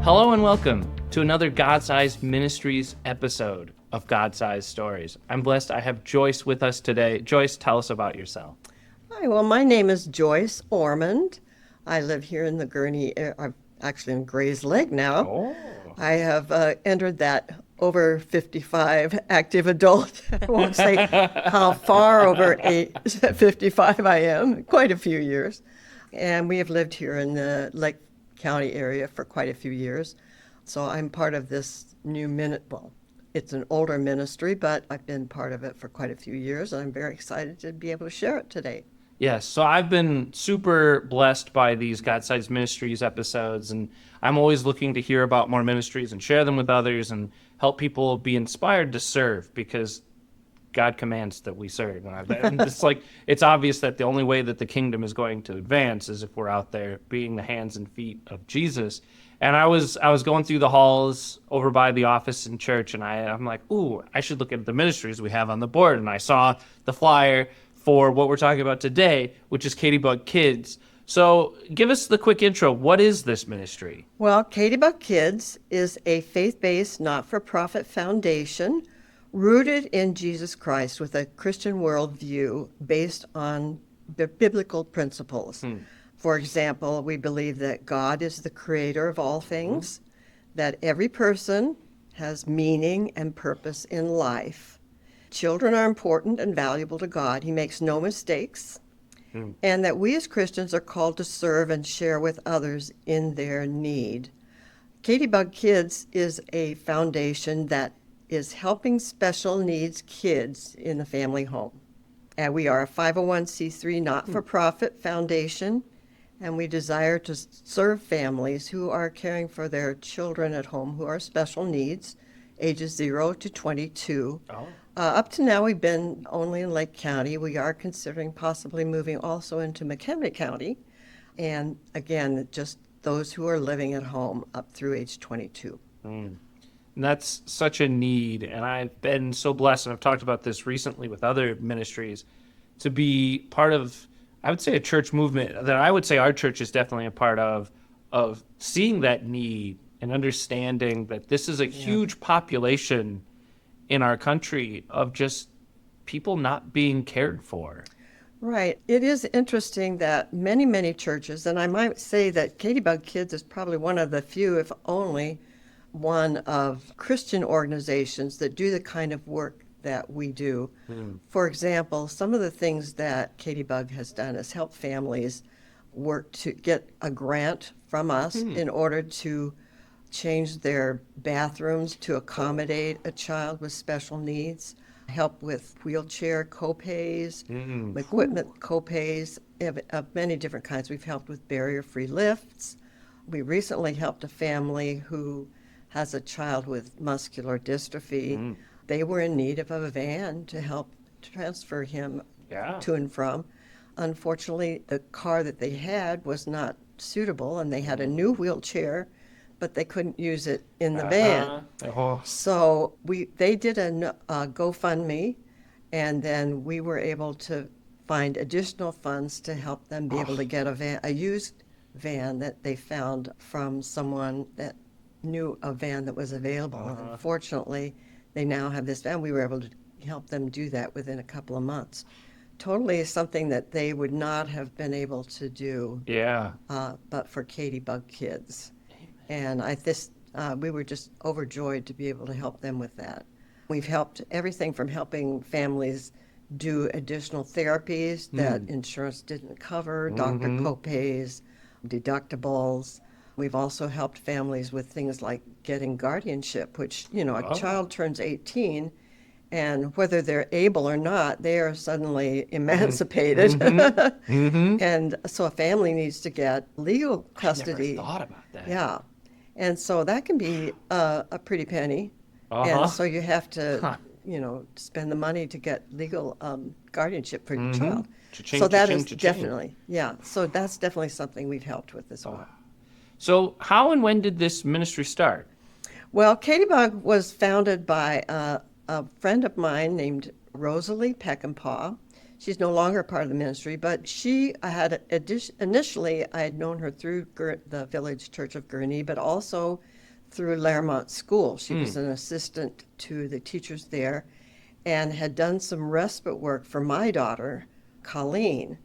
Hello and welcome to another God-Sized Ministries episode of God-Sized Stories. I'm blessed I have Joyce with us today. Joyce, tell us about yourself. Hi, well, my name is Joyce Ormond. I live here in the Gurnee, I'm actually in Gray's Lake now. Oh. I have entered that over 55 active adult. I won't say how far over 55 I am, quite a few years. And we have lived here in the Lake County area for quite a few years. So I'm part of this new it's an older ministry, but I've been part of it for quite a few years, and I'm very excited to be able to share it today. Yes, so I've been super blessed by these God-Sized Ministries episodes, and I'm always looking to hear about more ministries and share them with others and help people be inspired to serve because God commands that we serve. And it's obvious that the only way that the kingdom is going to advance is if we're out there being the hands and feet of Jesus. And I was going through the halls over by the office in church, and I'm like, ooh, I should look at the ministries we have on the board. And I saw the flyer for what we're talking about today, which is Katibug Kids. So give us the quick intro. What is this ministry? Well, Katibug Kids is a faith-based, not-for-profit foundation rooted in Jesus Christ with a Christian worldview based on biblical principles. For example, we believe that God is the creator of all things, that every person has meaning and purpose in life. Children are important and valuable to God. He makes no mistakes. And that we as Christians are called to serve and share with others in their need. Katibug Kids is a foundation that is helping special needs kids in the family home. And we are a 501c3 not-for-profit foundation, and we desire to serve families who are caring for their children at home who are special needs, ages 0 to 22. Up to now, we've been only in Lake County. We are considering possibly moving also into McHenry County. And again, just those who are living at home up through age 22. And that's such a need. And I've been so blessed, and I've talked about this recently with other ministries, to be part of, I would say, a church movement that I would say our church is definitely a part of seeing that need and understanding that this is a huge population in our country of just people not being cared for. Right. It is interesting that many, many churches, and I might say that Katibug Kids is probably one of the few, if only one of Christian organizations that do the kind of work that we do. For example, some of the things that Katibug has done is help families work to get a grant from us in order to change their bathrooms to accommodate a child with special needs, help with wheelchair co-pays, equipment co-pays of many different kinds. We've helped with barrier-free lifts. We recently helped a family who has a child with muscular dystrophy. They were in need of a van to help transfer him to and from. Unfortunately, the car that they had was not suitable, and they had a new wheelchair, but they couldn't use it in the van. So they did a GoFundMe, and then we were able to find additional funds to help them be able to get a used van that they found from someone that knew a van that was available. And fortunately, they now have this van. We were able to help them do that within a couple of months. Totally something that they would not have been able to do but for Katibug Kids. And we were just overjoyed to be able to help them with that. We've helped everything from helping families do additional therapies that insurance didn't cover, doctor copays, deductibles. We've also helped families with things like getting guardianship, which, a child turns 18, and whether they're able or not, they are suddenly emancipated. And so a family needs to get legal custody. I never thought about that. Yeah. And so that can be a pretty penny. And so you have to, spend the money to get legal guardianship for your child. Cha-ching, So that cha-ching, is cha-ching. definitely, so that's definitely something we've helped with as well. So how and when did this ministry start? Well, Katibug was founded by a friend of mine named Rosalie Peckinpah. She's no longer part of the ministry, but initially I had known her through the Village Church of Gurnee, but also through Laremont School. She was an assistant to the teachers there and had done some respite work for my daughter, Colleen.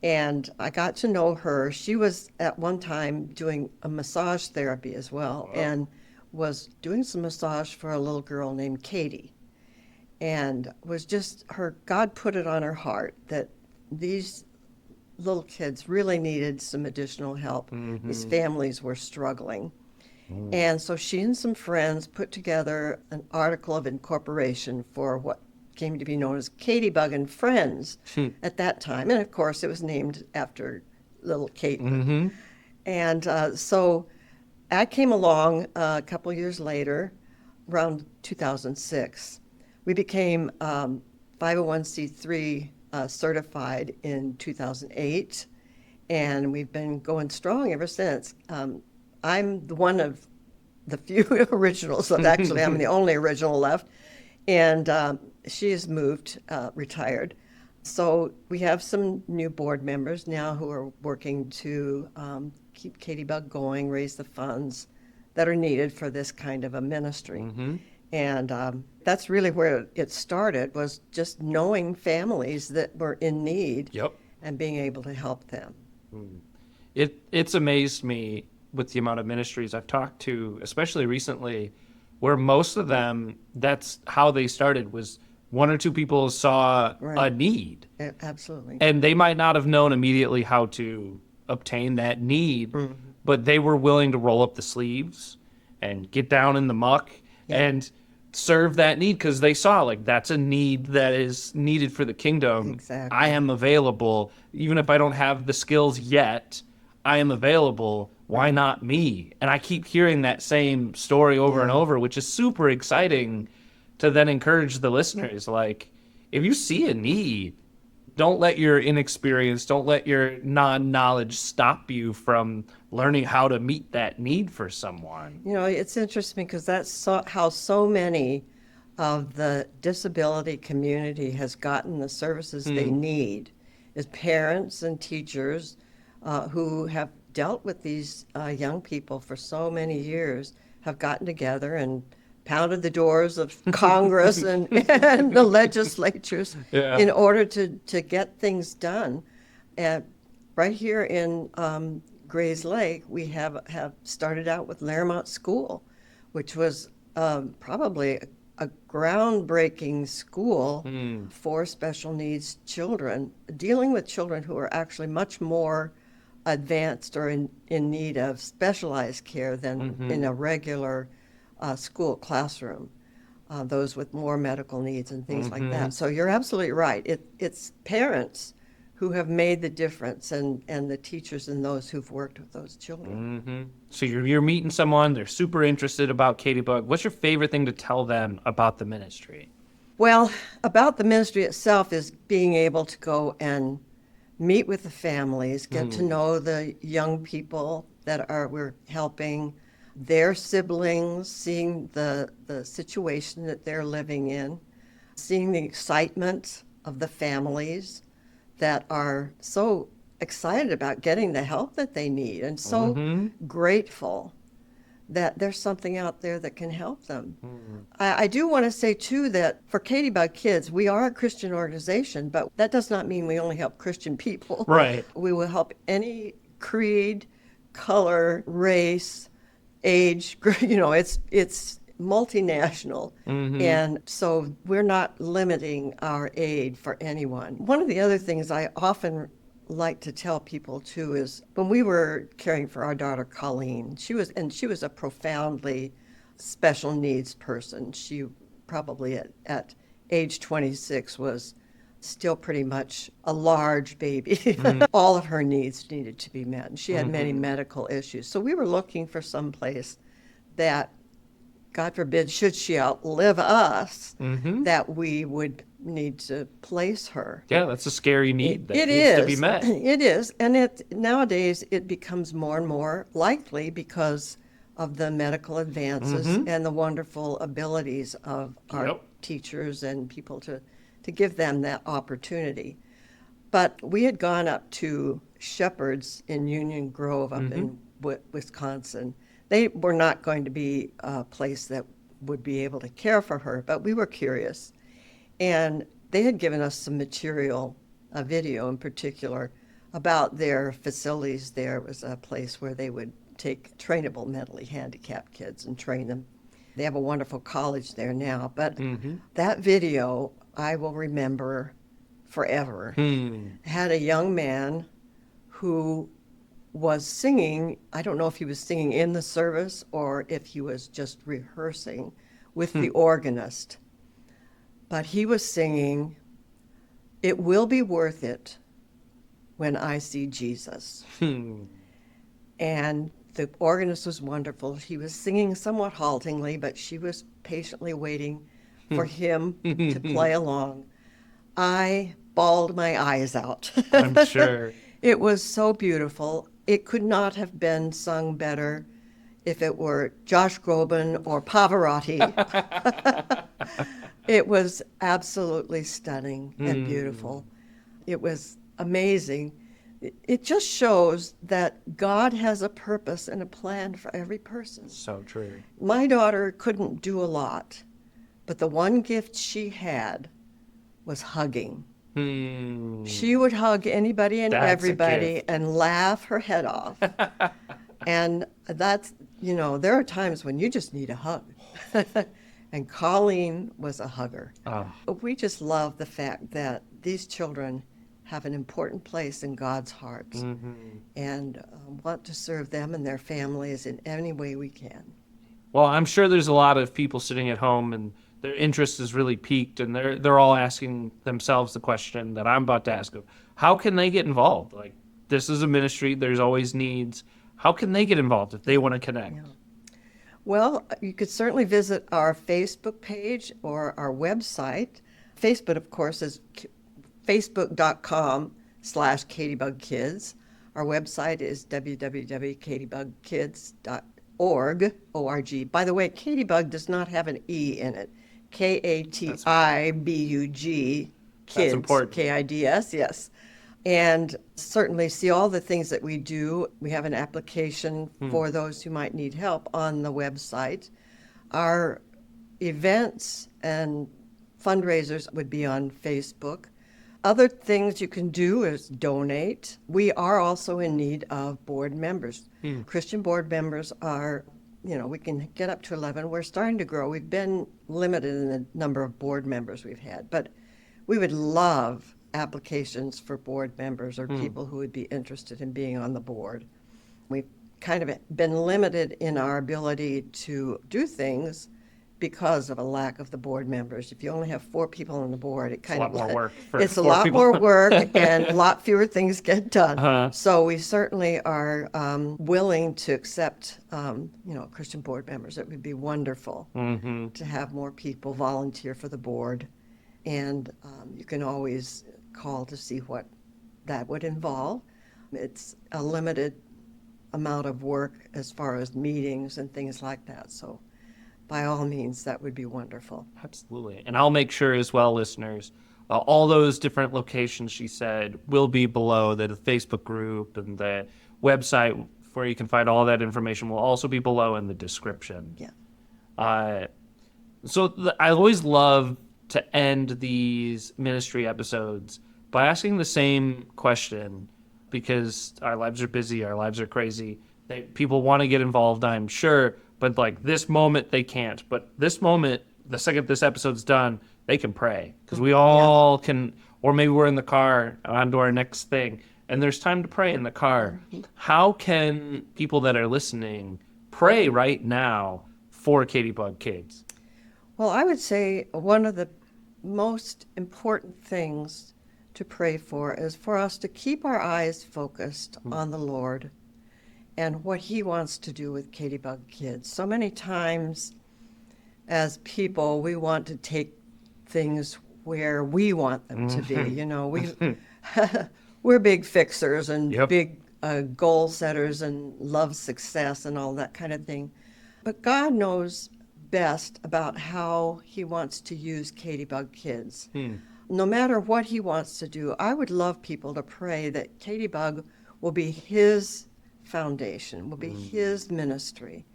And I got to know her. She was at one time doing a massage therapy as well, and was doing some massage for a little girl named Katie. And was just her, God put it on her heart that these little kids really needed some additional help. These families were struggling. And so she and some friends put together an article of incorporation for what came to be known as Katibug and Friends at that time. And of course, it was named after little Kate. And so I came along a couple years later, around 2006. We became 501c3 certified in 2008, and we've been going strong ever since. I'm one of the few originals. Actually, I'm the only original left, and she has moved, retired. So we have some new board members now who are working to keep Katibug going, raise the funds that are needed for this kind of a ministry. And that's really where it started, was just knowing families that were in need and being able to help them. It's amazed me with the amount of ministries I've talked to, especially recently, where most of them, that's how they started, was one or two people saw a need. Absolutely. And they might not have known immediately how to obtain that need, but they were willing to roll up the sleeves and get down in the muck and serve that need, because they saw, like, that's a need that is needed for the kingdom. Exactly. I am available. Even if I don't have the skills yet, I am available. Why not me? And I keep hearing that same story over and over, which is super exciting to then encourage the listeners. Like, if you see a need, don't let your inexperience, don't let your non-knowledge stop you from learning how to meet that need for someone. You know, it's interesting because that's how so many of the disability community has gotten the services they need, is parents and teachers who have dealt with these young people for so many years, have gotten together and pounded the doors of Congress and the legislatures in order to get things done. And right here in Grays Lake, we have started out with Laremont School, which was probably a groundbreaking school for special needs children, dealing with children who are actually much more advanced or in need of specialized care than in a regular school classroom, those with more medical needs and things like that. So you're absolutely right. It's parents who have made the difference, and the teachers and those who've worked with those children. So you're meeting someone, they're super interested about Katibug. What's your favorite thing to tell them about the ministry? Well, about the ministry itself is being able to go and meet with the families, get to know the young people that we're helping, their siblings, seeing the situation that they're living in, seeing the excitement of the families that are so excited about getting the help that they need and so grateful that there's something out there that can help them. I do want to say, too, that for Katibug Kids, we are a Christian organization, but that does not mean we only help Christian people. Right. We will help any creed, color, race, age, it's multinational. And so we're not limiting our aid for anyone. One of the other things I often like to tell people too is when we were caring for our daughter Colleen, she was a profoundly special needs person. She probably at age 26 was still pretty much a large baby. All of her needs needed to be met, and she had many medical issues. So we were looking for some place that, God forbid, should she outlive us, that we would need to place her. Yeah, that's a scary need that It needs is. to be met. It is. And nowadays it becomes more and more likely because of the medical advances and the wonderful abilities of our teachers and people to give them that opportunity. But we had gone up to Shepherd's in Union Grove up in Wisconsin. They were not going to be a place that would be able to care for her, but we were curious. And they had given us some material, a video in particular, about their facilities there. It was a place where they would take trainable mentally handicapped kids and train them. They have a wonderful college there now, but that video I will remember forever. Had a young man who was singing. I don't know if he was singing in the service or if he was just rehearsing with the organist, but he was singing, "It will be worth it when I see Jesus." And the organist was wonderful. He was singing somewhat haltingly, but she was patiently waiting for him to play along. I bawled my eyes out. I'm sure. It was so beautiful. It could not have been sung better if it were Josh Groban or Pavarotti. It was absolutely stunning and beautiful. It was amazing. It just shows that God has a purpose and a plan for every person. So true. My daughter couldn't do a lot, but the one gift she had was hugging. She would hug anybody and That's a everybody gift. and laugh her head off. And that's, there are times when you just need a hug. And Colleen was a hugger. Oh. We just love the fact that these children have an important place in God's heart and want to serve them and their families in any way we can. Well, I'm sure there's a lot of people sitting at home and their interest is really piqued, and they're all asking themselves the question that I'm about to ask of: how can they get involved? Like, this is a ministry. There's always needs. How can they get involved if they want to connect? Yeah. Well, you could certainly visit our Facebook page or our website. Facebook, of course, is facebook.com/Katibug Kids. Our website is www.katibugkids.org. O-R-G. By the way, Katibug does not have an E in it. Katibug Kids. That's important. Kids, yes. And certainly see all the things that we do. We have an application for those who might need help on the website. Our events and fundraisers would be on Facebook. Other things you can do is donate. We are also in need of board members. Christian board members are, we can get up to 11. We're starting to grow. We've been limited in the number of board members we've had, but we would love applications for board members or people who would be interested in being on the board. We've kind of been limited in our ability to do things because of a lack of the board members. If you only have 4 people on the board, It's a lot more work. It's a lot more work and a lot fewer things get done. Uh-huh. So we certainly are willing to accept, Christian board members. It would be wonderful to have more people volunteer for the board. And you can always call to see what that would involve. It's a limited amount of work as far as meetings and things like that. So by all means, that would be wonderful. Absolutely. And I'll make sure as well, listeners, all those different locations she said will be below. The Facebook group and the website where you can find all that information will also be below in the description. Yeah. I always love to end these ministry episodes by asking the same question, because our lives are busy, our lives are crazy. People want to get involved, I'm sure, but like this moment they can't. But this moment, the second this episode's done, they can pray, because we all can, or maybe we're in the car on to our next thing, and there's time to pray in the car. How can people that are listening pray right now for Katibug Kids? Well, I would say one of the most important things to pray for is for us to keep our eyes focused on the Lord and what He wants to do with Katibug Kids. So many times as people, we want to take things where we want them to be. We're big fixers and big goal setters and love success and all that kind of thing. But God knows best about how He wants to use Katibug Kids. No matter what He wants to do, I would love people to pray that Katibug will be His foundation, will be His ministry,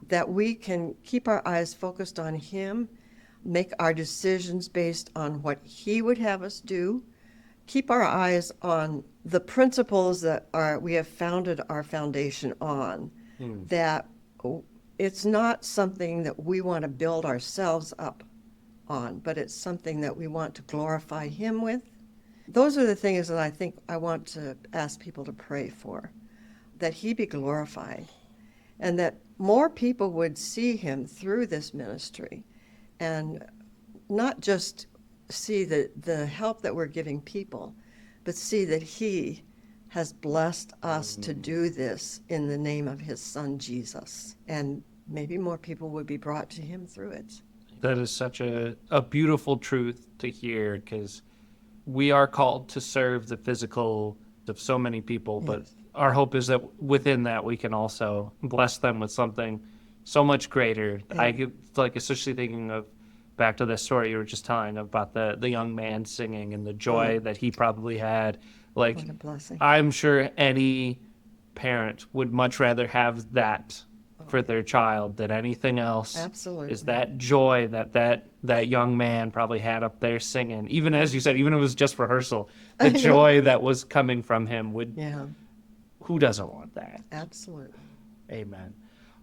that we can keep our eyes focused on Him, make our decisions based on what He would have us do, keep our eyes on the principles that we have founded our foundation on, that it's not something that we want to build ourselves up on, but it's something that we want to glorify Him with. Those are the things that I think I want to ask people to pray for, that He be glorified, and that more people would see Him through this ministry, and not just see the help that we're giving people, but see that He has blessed us to do this in the name of His Son, Jesus. And maybe more people would be brought to Him through it. That is such a beautiful truth to hear, because we are called to serve the physical of so many people, but our hope is that within that we can also bless them with something so much greater. Yeah. I get, like, especially thinking of back to the story you were just telling about the young man singing and the joy that he probably had. Like, What a blessing. I'm sure any parent would much rather have that for their child than anything else. Absolutely. Is that joy that young man probably had up there singing, even as you said, even if it was just rehearsal, the joy that was coming from him would. Yeah, Who doesn't want that? absolutely. Amen.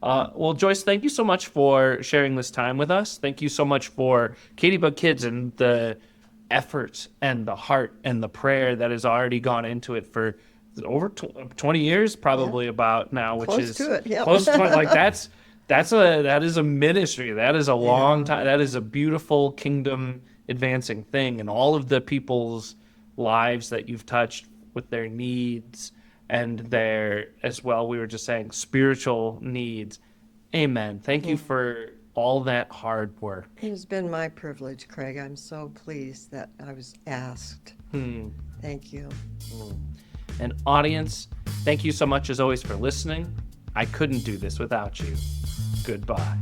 Well, Joyce, thank you so much for sharing this time with us. Thank you so much for Katibug Kids and the effort and the heart and the prayer that has already gone into it for over 20 years, probably about now, which Close is to it, yep. close to 20. Like that is a ministry. That is a long time. That is a beautiful kingdom advancing thing, and all of the people's lives that you've touched with their needs and their, as well, we were just saying, spiritual needs. Amen. Thank you for all that hard work. It has been my privilege, Craig. I'm so pleased that I was asked. Thank you. And audience, thank you so much as always for listening. I couldn't do this without you. Goodbye.